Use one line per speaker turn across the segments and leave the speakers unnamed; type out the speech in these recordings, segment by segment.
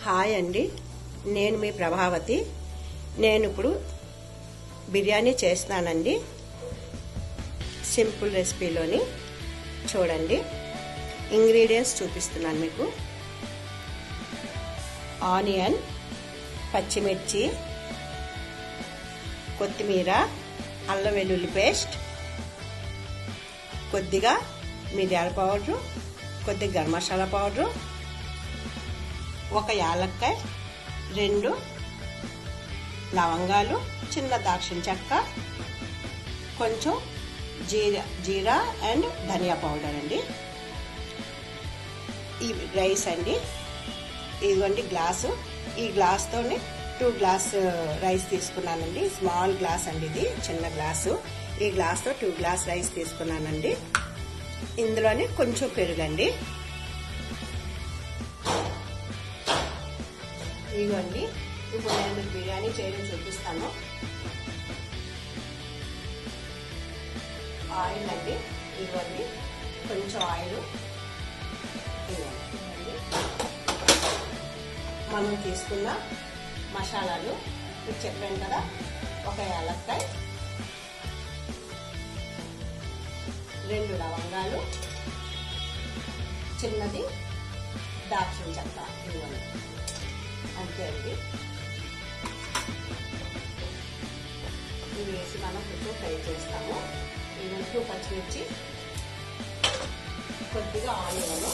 Hi అండి, నేను మీ ప్రభావతి. నేను ఇప్పుడు బిర్యానీ చేస్తున్నానండి. సింపుల్ రెసిపీలోని చూడండి. ఇంగ్రీడియంట్స్ చూపిస్తున్నాను మీకు. ఆనియన్, పచ్చిమిర్చి, కొత్తిమీర, అల్లం వెల్లుల్లి పేస్ట్, కొద్దిగా మిరియాల పౌడరు, కొద్దిగా గరం మసాలా పౌడరు, ఒక యాలక్కాయ, 2 లవంగాలు, చిన్న దాల్చిన చెక్క, కొంచెం జీరా అండ్ ధనియా పౌడర్ అండి. ఈ రైస్ అండి, ఇదిగోండి గ్లాసు. ఈ గ్లాస్తోని 2 గ్లాస్ రైస్ తీసుకున్నానండి. స్మాల్ గ్లాస్ అండి, ఇది చిన్న గ్లాసు. ఈ గ్లాస్తో 2 గ్లాస్ రైస్ తీసుకున్నానండి. ఇందులోని కొంచెం పెరుగండి. ఇదిగోండి, ఇప్పుడు నేను మీకు బిర్యానీ చేయడం చూపిస్తాను. ఆయిల్ అండి, ఇదిగోండి కొంచెం ఆయిల్. ఇదిగోండి మనం తీసుకున్న మసాలాలు మీకు చెప్పాను కదా. ఒక యాలక్కాయ, 2 లవంగాలు, చిన్నది దాల్చిన చెక్క. ఇవ్వండి, అంతే అండి. ఇవి వేసి మనం కొంచెం ఫ్రై చేస్తాము. ఇవి 2 పచ్చిమిర్చి, కొద్దిగా ఆనియన్,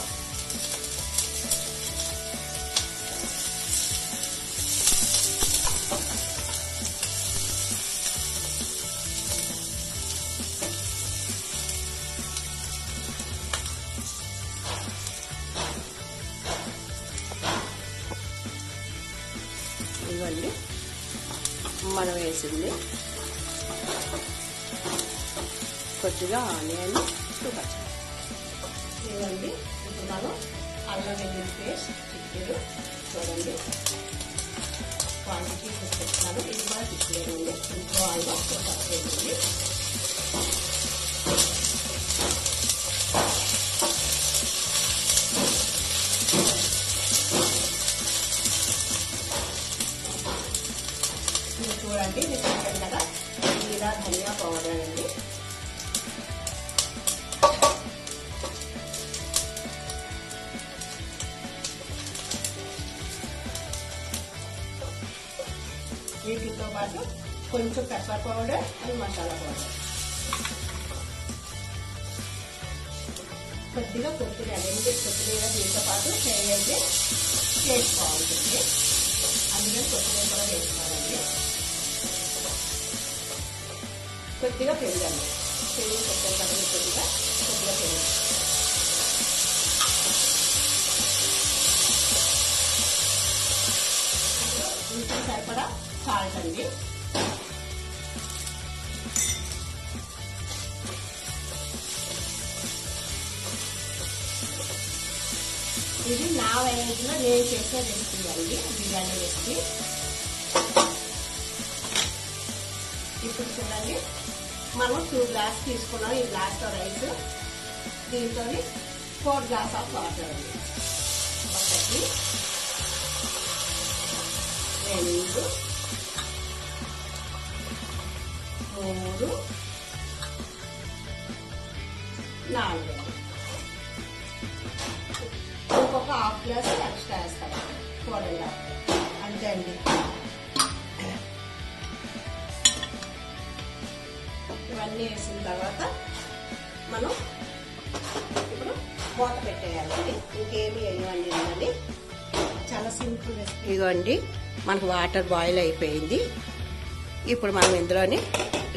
ఇవ్వండి మనం వేసింది. కొద్దిగా ఆనియన్, 2 పచ్చిమిర్చి. ఇవ్వండి, ఇప్పుడు మనం అల్లం వెల్లుల్లి పేస్ట్ చిక్కుడు చూడండి. క్వాంటిటీ చూపిస్తున్నాను. ఇది కూడా చిక్కులేదండి, ఇంట్లో ఆయిల్ వేయండి. చూడండి, ఇది చెప్పాను కదా, జీరా ధనియా పౌడర్ అండి. వీటితో పాటు కొంచెం pepper powder and masala powder, కొద్దిగా కొత్తిమీర. కొత్తిమీర దీంతో పాటు ఫ్రై అయితే టేస్ట్ బాగుంటుంది, అందుకని కొత్తిమీర కూడా వేసుకోవాలండి. కొద్దిగా పెరుగండి, పెరుగు పెట్టాను కదా, కొద్దిగా పెరుగు. ఇంటికి సరిపడా సాల్ట్ అండి. ఇది నా వెరైటీలో నేను చేసే రెసిపీ అండి, బిర్యానీ రెసిపీ. ఇప్పుడు చూడండి, మనం 2 గ్లాస్ తీసుకున్నాం. ఈ గ్లాస్తో రైస్, దీంతో 4 గ్లాస్ ఆఫ్ వాటర్ అండి. 1, 2, 3, 4. ఇంకొక ½ గ్లాస్ ఎక్స్ట్రా వేస్తాను, 4.5. అంతే అండి. ఇవన్నీ వేసిన తర్వాత మనం ఇప్పుడు మూత పెట్టేయాలండి. ఇంకేమి వేయమండి, ఇవ్వండి. చాలా సింపుల్ రెసిపీ. ఇదిగోండి, మనకు వాటర్ బాయిల్ అయిపోయింది. ఇప్పుడు మనం ఇందులోని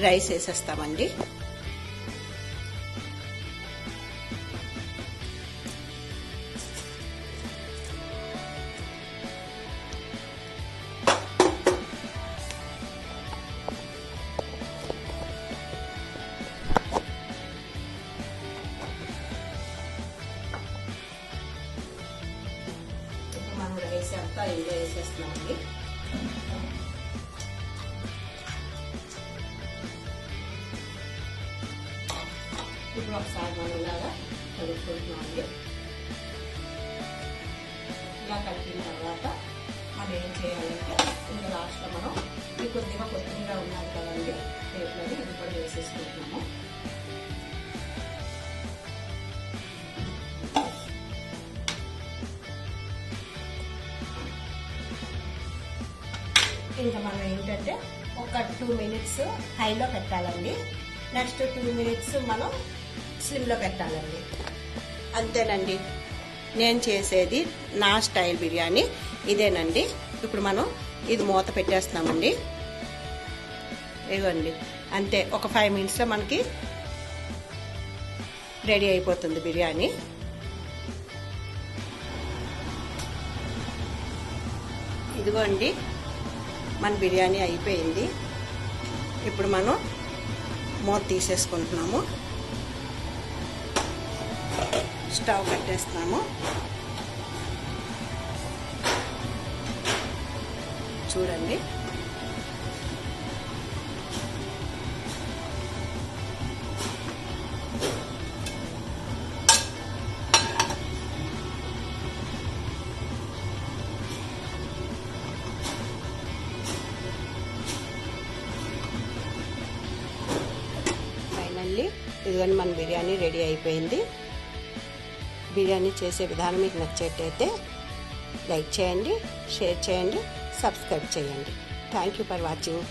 రైస్ వేసేస్తామండి. రైస్ అంతా ఇందులో వేసేస్తున్నామండి. ఇప్పుడు ఒకసారి మనం ఇలాగా కలుపుకుంటున్నామండి. ఇలా కలిపిన తర్వాత మనం ఏం చేయాలంటే ఇంకా లాస్ట్లో మనం ఇది కొద్దిగా కొత్తిమీర ఉన్నది కదండి ప్లేట్లోని ఇది కూడా వేసేసుకుంటున్నాము. ఇంకా మనం ఏంటంటే ఒక 2 మినిట్స్ హైలో పెట్టాలండి. నెక్స్ట్ 2 మినిట్స్ మనం స్లిమ్లో పెట్టాలండి. అంతేనండి, నేను చేసేది నా స్టైల్ బిర్యానీ ఇదేనండి. ఇప్పుడు మనం ఇది మూత పెట్టేస్తున్నామండి. ఇదిగోండి, అంతే ఒక 5 మినిట్స్లో మనకి రెడీ అయిపోతుంది బిర్యానీ. ఇదిగోండి, మన బిర్యానీ అయిపోయింది. ఇప్పుడు మనం మూత తీసేసుకుంటున్నాము. స్టవ్ కట్టేస్తున్నాము. చూడండి, ఫైనల్లీ ఇదిగోండి మన బిర్యానీ రెడీ అయిపోయింది. బిర్యానీ చేసే విధానం మీకు నచ్చేటైతే లైక్ చేయండి, షేర్ చేయండి, సబ్స్క్రైబ్ చేయండి. Thank you for watching.